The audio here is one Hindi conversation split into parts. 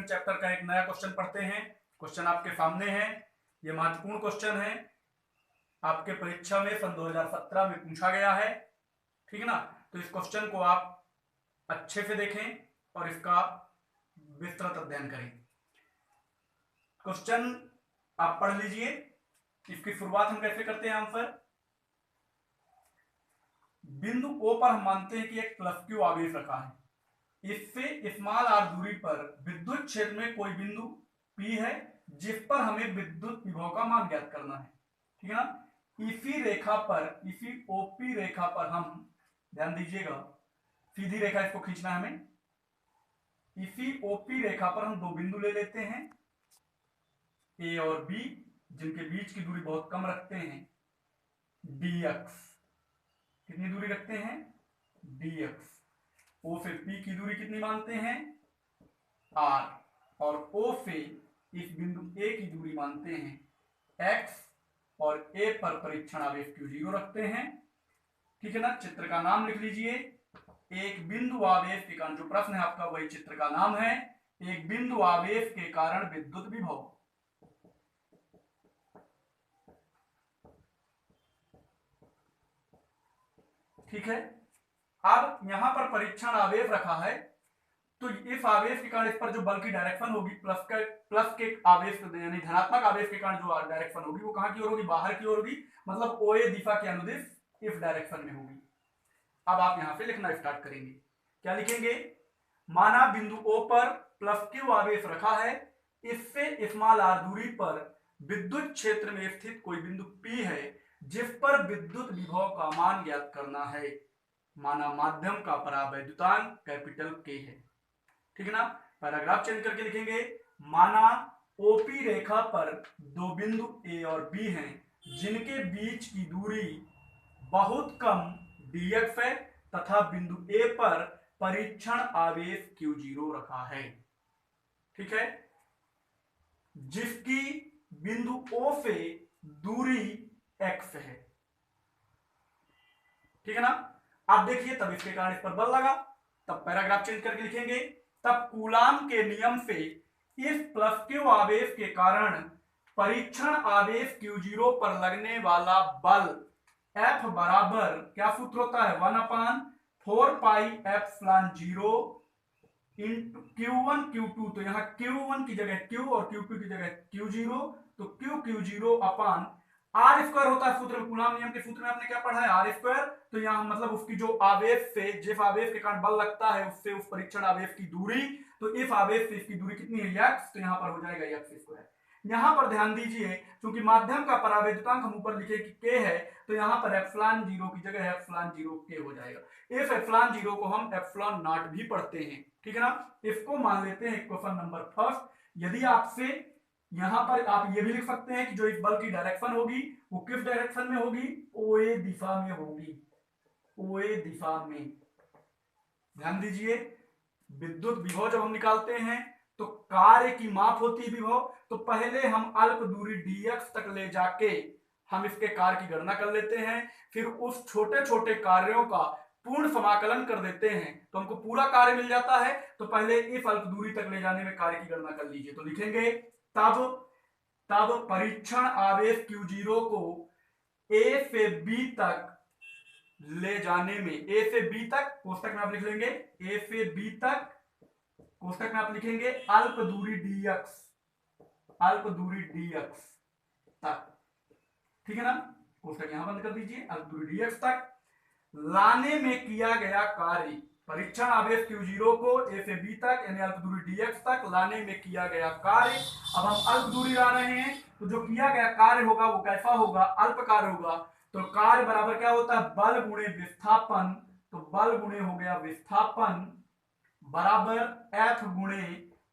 चैप्टर का एक नया क्वेश्चन पढ़ते हैं। क्वेश्चन आपके सामने है, ये महत्वपूर्ण क्वेश्चन है, आपके परीक्षा में सन 2017 में पूछा गया है, ठीक है ना। तो इस क्वेश्चन को आप अच्छे से देखें और इसका विस्तृत अध्ययन करें। क्वेश्चन आप पढ़ लीजिए। इसकी शुरुआत हम कैसे करते हैं आंसर। बिंदु O पर हम मानते हैं कि एक प्लस क्यू आवेश रखा है। इससे स्मॉल r दूरी पर विद्युत क्षेत्र में कोई बिंदु P है जिस पर हमें विद्युत विभव का मान ज्ञात करना है, ठीक है ना। इसी रेखा पर, इसी OP रेखा पर हम, ध्यान दीजिएगा, सीधी रेखा इसको खींचना है हमें। इसी OP रेखा पर हम दो बिंदु ले लेते हैं A और B, जिनके बीच की दूरी बहुत कम रखते हैं, dx। कितनी दूरी रखते हैं, dx। O से P की दूरी कितनी मानते हैं, r, और O से इस बिंदु A की दूरी मानते हैं x, और A पर परीक्षण आवेश Q0 रखते हैं, ठीक है ना। चित्र का नाम लिख लीजिए। एक बिंदु आवेश के कारण, जो प्रश्न है आपका वही चित्र का नाम है, एक बिंदु आवेश के कारण विद्युत विभव। ठीक है। अब यहां पर परीक्षण आवेश रखा है, तो इस आवेश के कारण इस पर जो बल की डायरेक्शन होगी, प्लस के आवेश यानी धनात्मक आवेश के कारण जो डायरेक्शन होगी वो कहां की ओर होगी, बाहर की ओर होगी, मतलब OA दिशा के अनुदिश इस डायरेक्शन में होगी। अब आप यहां से लिखना स्टार्ट करेंगे। क्या लिखेंगे, माना बिंदु O पर प्लस क्यू आवेश रखा है, इससे स्मॉल r दूरी पर विद्युत क्षेत्र में स्थित कोई बिंदु P है जिस पर विद्युत विभव का मान ज्ञात करना है। माना माध्यम का परावैद्युतांक कैपिटल K है, ठीक है ना। पैराग्राफ चेंज करके लिखेंगे, माना OP रेखा पर दो बिंदु A और B हैं जिनके बीच की दूरी बहुत कम dx है तथा बिंदु A पर परीक्षण आवेश Q0 रखा है, ठीक है, जिसकी बिंदु O से दूरी x है, ठीक है ना। आप देखिए, तब इसके कारण इस पर बल लगा, तब पैराग्राफ चेंज करके लिखेंगे, तब कूलाम के नियम से इस प्लस क्यू आवेश के कारण परीक्षण आवेश Q0 पर लगने वाला बल F बराबर, क्या सूत्र होता है, 1/4 pi epsilon 0 into Q1 Q2, तो यहां Q1 की जगह Q और Q2 की जगह Q0, तो Q0 अपान आर स्क्वायर होता है सूत्र में, कूलाम नियम के सूत्र में आपने क्या पढ़ा है, आर स्क्वायर। तो यहां मतलब उसकी जो आवेश से, जिस आवेश के कारण बल लगता है उससे उस परीक्षण आवेश की दूरी, तो इस आवेश से इसकी दूरी कितनी है, x, तो यहां पर हो जाएगा x स्क्वायर। यहां पर ध्यान दीजिए, क्योंकि माध्यम का परावैद्युतांक हम ऊपर लिखे कि k है, तो यहां पर एप्सिलॉन 0 की जगह एप्सिलॉन 0 k हो जाएगा। इस एप्सिलॉन 0 को हम एप्सिलॉन नॉट भी पढ़ते हैं, ठीक है ना। इसको मान लेते हैं क्वेश्चन नंबर फर्स्ट। यदि आपसे यहां पर आप ये भी लिख सकते हैं कि जो इस बल की डायरेक्शन होगी वो किस डायरेक्शन में होगी, OA दिशा में होगी, OA दिशा में। ध्यान दीजिए, विद्युत विभव जब हम निकालते हैं तो कार्य की माप होती है विभव, तो पहले हम अल्प दूरी dx तक ले जाके हम इसके कार्य की गणना कर लेते हैं, फिर उस छोटे छोटे कार्यों का पूर्ण समाकलन कर देते हैं तो हमको पूरा कार्य मिल जाता है। तो पहले इस अल्प दूरी तक ले जाने में कार्य की गणना कर लीजिए, तो लिखेंगे तब परीक्षण आवेश Q0 को A से B तक ले जाने में, A से B तक कोष्टक में आप लिख लेंगे, A से B तक कोष्टक में आप लिखेंगे अल्प दूरी dx, अल्प दूरी dx तक, ठीक है ना। कोष्टक यहां बंद कर दीजिए, अल्प दूरी dx तक लाने में किया गया कार्य, परीक्षण आवेश Q0 को A से B तक यानी अल्प दूरी dx तक लाने में किया गया कार्य। अब हम अल्प दूरी ला रहे हैं, तो जो किया गया कार्य होगा वो कैसा होगा, अल्प कार्य होगा। तो कार्य बराबर क्या होता है, बल गुणे विस्थापन, तो बल गुणे हो गया विस्थापन बराबर F गुणे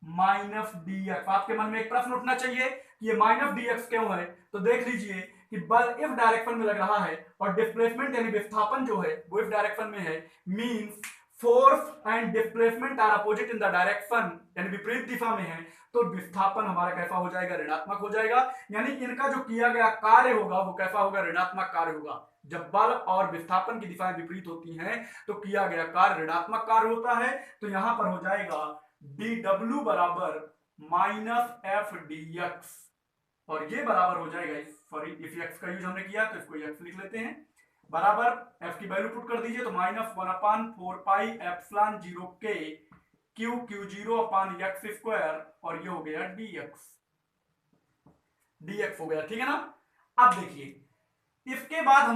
माइनस dx। आपके मन में एक प्रश्न उठना चाहिए कि ये माइनस dx क्यों है, तो देख लीजिए कि बल इस डायरेक्शन में लग रहा है और डिस्प्लेसमेंट यानी विस्थापन जो है वो इस डायरेक्शन में है, means force and displacement are opposite in the direction, यानी विपरीत दिशा में है, तो विस्थापन हमारा कैसा हो जाएगा, ऋणात्मक हो जाएगा। यानी इनका जो किया गया कार्य होगा वो कैसा होगा, ऋणात्मक कार्य होगा। जब बल और विस्थापन की दिशाएं विपरीत होती हैं तो किया गया कार्य ऋणात्मक कार्य होता है। तो यहां पर हो जाएगा dw बराबर माइनस एफ डी एक्स, और ये बराबर हो जाएगा, सॉरी इफ एक्स का यूज हमने किया तो इसको एक्स लिख लेते हैं, बराबर एफ की वैल्यू पुट कर दीजिए तो माइनस 1/4 पाई एप्सिलॉन 0 के क्यू जीरो अपान एक्स स्क्वायर, और ये हो गया डीएक्स हो गया, ठीक है ना। अब देखिए इसके बाद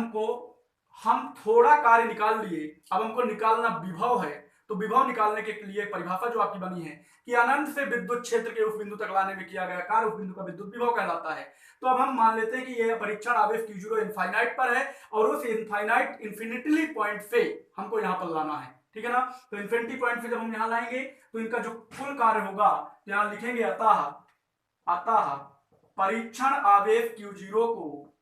हम थोड़ा कार्य निकाल लिए, अब हमको निकालना विभव है, तो विभव निकालने के लिए परिभाषा जो आपकी बनी है कि अनंत से विद्युत क्षेत्र के उस बिंदु तक लाने में किया गया कार्य उस बिंदु का विद्युत विभव कहलाता है। तो अब हम मान लेते हैं कि यह परीक्षण आवेश Q0 इनफाइनाइट पर है और उस इनफाइनाइट इन्फिनिटली पॉइंट से हमको यहां पर लाना है, ठीक है ना। तो इन्फिनिटी पॉइंट से जब हम यहां लाएंगे तो इनका जो कुल कार्य होगा तो यहां लिखेंगे अतः परीक्षण आवेश Q0 को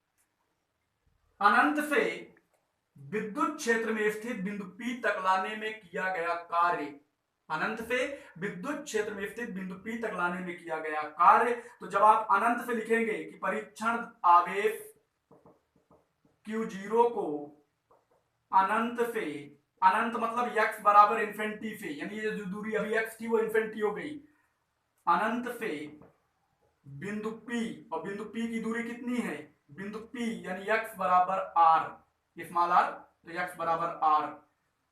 अनंत से विद्युत क्षेत्र में स्थित बिंदु P तक लाने में किया गया कार्य, अनंत से विद्युत क्षेत्र में स्थित बिंदु P तक लाने में किया गया कार्य। तो जब आप अनंत से लिखेंगे कि परीक्षण आवेश Q0 को अनंत से, अनंत मतलब x बराबर इन्फिनिटी से, यानी ये जो दूरी अभी x थी वो इन्फिनिटी हो गई, अनंत से बिंदु P, और बिंदु P की दूरी कितनी है, बिंदु P यानी x बराबर r, स्मॉल r, तो x बराबर r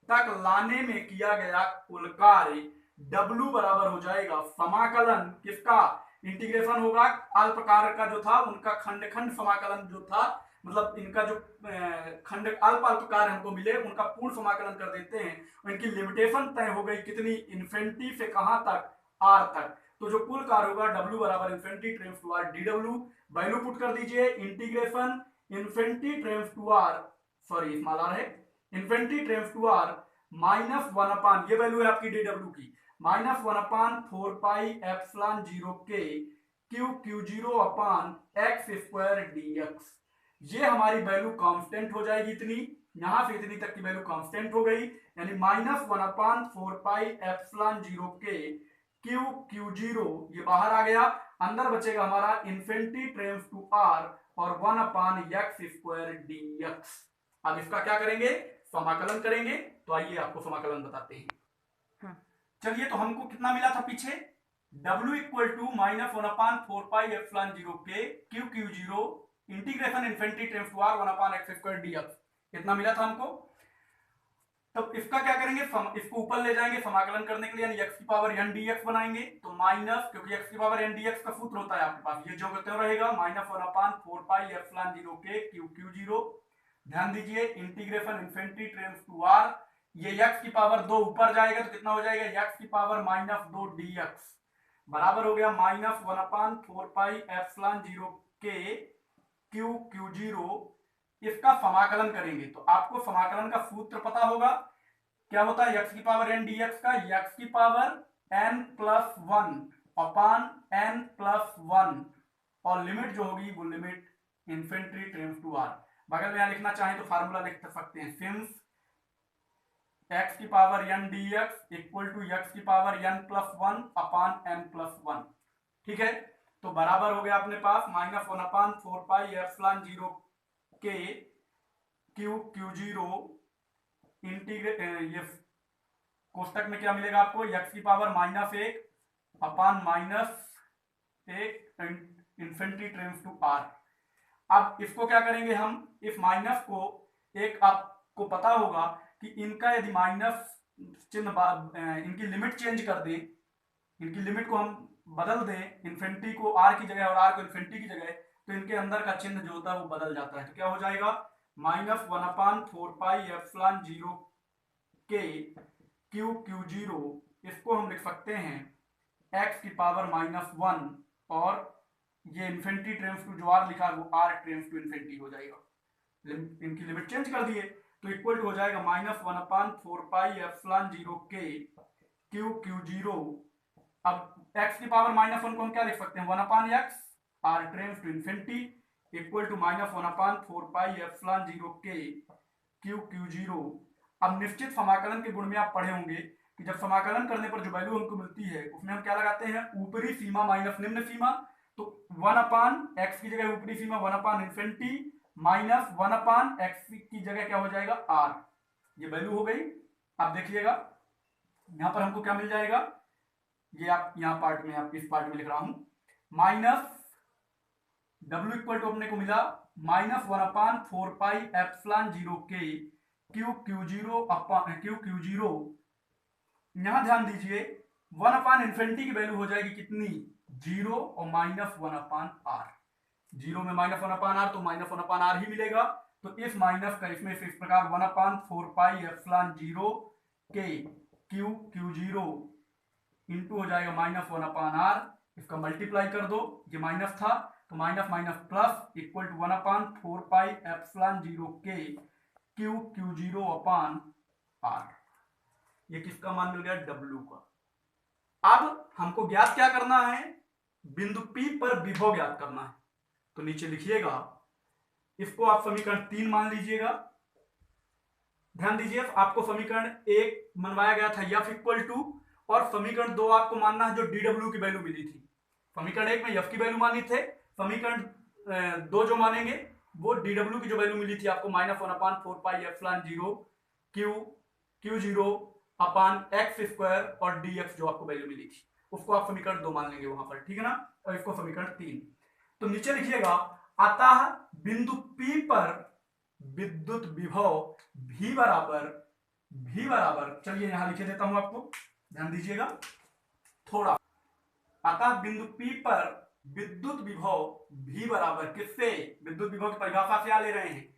तक लाने में किया गया कुल कार्य W बराबर हो जाएगा समाकलन किसका, इंटीग्रेशन होगा अल्पकार का जो था उनका खंड खंड समाकलन जो था, मतलब इनका जो खंड अल्प कार्य हमको मिले उनका पूर्ण समाकलन कर देते हैं, इनकी लिमिटेशन तय हो गई कितनी, इन्फिनिटी से कहां तक, r तक। तो जो कुल कार्य होगा W बराबर infinity times to r dw, value put कर दीजिए, integration infinity times to r, sorry small r है, infinity times to r minus 1 upon, ये वैल्यू है आपकी dw की, माइनस 1/4 पाई एप्सिलॉन 0 के Q0 अपान एक्स स्क्वायर dx। ये हमारी वैल्यू कांस्टेंट हो जाएगी, इतनी यहां से इतनी तक की वैल्यू कांस्टेंट हो गई, यानी माइनस 1/4 पाई एप्सिलॉन 0 के Q0 ये बाहर आ गया, अंदर बचेगा हमारा इन्फिनिटी टाइम्स टू r और 1/x स्क्वायर dx। अब इसका क्या करेंगे, समाकलन करेंगे, तो आइए आपको समाकलन बताते हैं। चलिए तो हमको कितना मिला था पीछे, W equal to minus 1/4 pi epsilon 0 के Q0 integration infinity times to r 1/x square dx, कितना मिला था हमको। तब इसका क्या करेंगे, इसको ऊपर ले जाएंगे समाकलन करने के लिए, यानी x की पावर n dx बनाएंगे, तो माइनस, क्योंकि x की पावर n dx का सूत्र होता है आपके पास, ये जो क्यों रहेगा, माइनस 1/4 पाई एप्सिलॉन 0 के Q0, ध्यान दीजिए integration infinity times to r, ये x की पावर 2 ऊपर जाएगा तो कितना हो जाएगा, x की पावर -2 dx बराबर हो गया माइनस 1/4 पाई एप्सिलॉन 0 के Q0। इसका समाकलन करेंगे तो आपको समाकलन का सूत्र पता होगा, क्या होता है, x की पावर n dx का x की पावर n+1 अपान n+1, और लिमिट जो होगी वो limit infinity times to r, बगल में यहां लिखना चाहें तो फार्मूला लिख सकते हैं, सिंस x की power n dx equal to x की पावर n+1 अपान n+1, ठीक है। तो बराबर हो गया अपने पास माइनस 1/4 पाई एप्सिलॉन 0 के Q0 इंटीग्रेट, ये कोष्टक में क्या मिलेगा आपको, x की power -1 upon -1 infinity times to r। अब इसको क्या करेंगे हम, इस माइनस को, एक आपको पता होगा कि इनका यदि माइनस चिन्ह इनकी लिमिट चेंज कर दें, इनकी लिमिट को हम बदल दें, इन्फिनिटी को r की जगह और r को इन्फिनिटी की जगह, तो इनके अंदर का चिन्ह जो होता है वो बदल जाता है, तो क्या हो जाएगा, माइनस 1/4 पाई एप्सिलॉन 0 के Q0, इसको हम लिख सकते हैं x की पावर -1, और ये इन्फिनिटी टाइम्स टू जो r लिखा है वो r टाइम्स टू इन्फिनिटी हो जाएगा, इनकी लिमिट चेंज कर दिए तो इक्वल टू हो जाएगा माइनस 1/4 पाई एप्सिलॉन 0 के Q0। अब x की पावर -1 को हम क्या लिख सकते हैं, 1/x r times to infinity equal to minus 1/4 pi epsilon 0 के Q0। अब निश्चित समाकलन के गुण में आप पढ़े होंगे कि जब समाकलन करने पर जो वैल्यू हमको मिलती है उसमें हम क्या लगाते हैं, ऊपरी सीमा माइनस निम्न सीमा, तो 1/x की जगह ऊपरी सीमा 1/इन्फिनिटी माइनस 1/x की जगह क्या हो जाएगा r, ये वैल्यू हो गई। अब देखिएगा यहां पर हमको क्या मिल जाएगा, ये आप यहाँ पार्ट में, आप इस पार्ट में लिख रहा हूं, माइनस W इक्वल टू अपने को मिला -1/4πε0 के क्यू जीरो। यहां ध्यान दीजिए 1/इन्फिनिटी की वैल्यू हो जाएगी कितनी, 0 और -1/r। 0 में -1/r तो -1/r ही मिलेगा, तो इस माइनस का इसमें इस प्रकार 1/4πε0 के क्यू जीरो इंटू हो जाएगा -1/r। इसका मल्टीप्लाई कर दो, ये माइनस था तो minus minus plus equal to 1/4πε0 के क्यू जीरो अपॉन r। ये किसका मान मिल गया, W का। अब हमको ज्ञात क्या करना है, बिंदु P पर विभव ज्ञात करना है। तो नीचे लिखिएगा, इसको आप समीकरण 3 मान लीजिएगा। ध्यान दीजिए, आपको समीकरण 1 मनवाया गया था F इक्वल टू, और समीकरण 2 आपको मानना है जो DW की वैल्यू मिली थी। समीकरण 1 में F की वैल्यू मानी थे, समीकरण 2 जो मानेंगे वो DW की जो वैल्यू मिली थी आपको -1/4πε0 क्यू जीरो अपान x² और dx जो आपको वैल्यू मिली थी, उसको आप समीकरण 2 मान लेंगे वहां पर, ठीक है ना। और इसको समीकरण 3। तो नीचे लिखिएगा, अतः बिंदु P पर विद्युत विभव V बराबर, चलिए यहां लिखे देता हूं आपको, ध्यान दीजिएगा थोड़ा। अतः बिंदु P पर विद्युत विभव V बराबर किससे, विद्युत विभव की परिभाषा से क्या ले रहे हैं,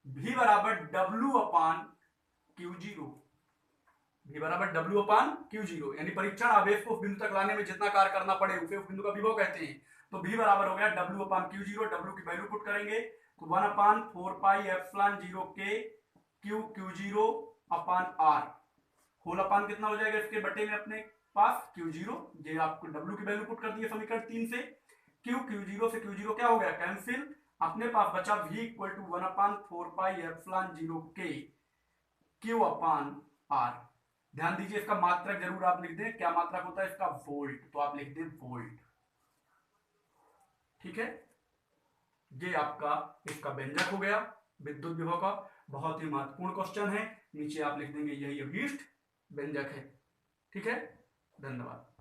V बराबर W अपान क्यू जीरो, यानी परीक्षण आवेश को उस बिंदु तक लाने में जितना कार्य करना पड़े उसे उस बिंदु का विभव कहते हैं। तो V बराबर हो गया W upon Q zero, W की वैल्यू पुट करेंगे तो 1/4πε0 के Q zero upon r, whole upon कितना हो जाएगा इसके बटे में अपने पास क्यू जीरो, ये आपको W की वैल्यू पुट कर दिए समीकरण 3 से। क्यू जीरो से क्यू जीरो क्या हो गया, कैंसिल, अपने पास बचा V इक्वल टू 1/4πε0 के क्यू अपान r। ध्यान दीजिए, इसका मात्रक जरूर आप लिख दें, क्या मात्रक होता है इसका, वोल्ट, तो आप लिख दें वोल्ट, ठीक है। ये आपका इसका व्यंजक हो गया विद्युत विभव का, बहुत ही महत्वपूर्ण क्वेश्चन है, नीचे आप लिख देंगे यही अभीष्ट व्यंजक है, ठीक है। धन्यवाद।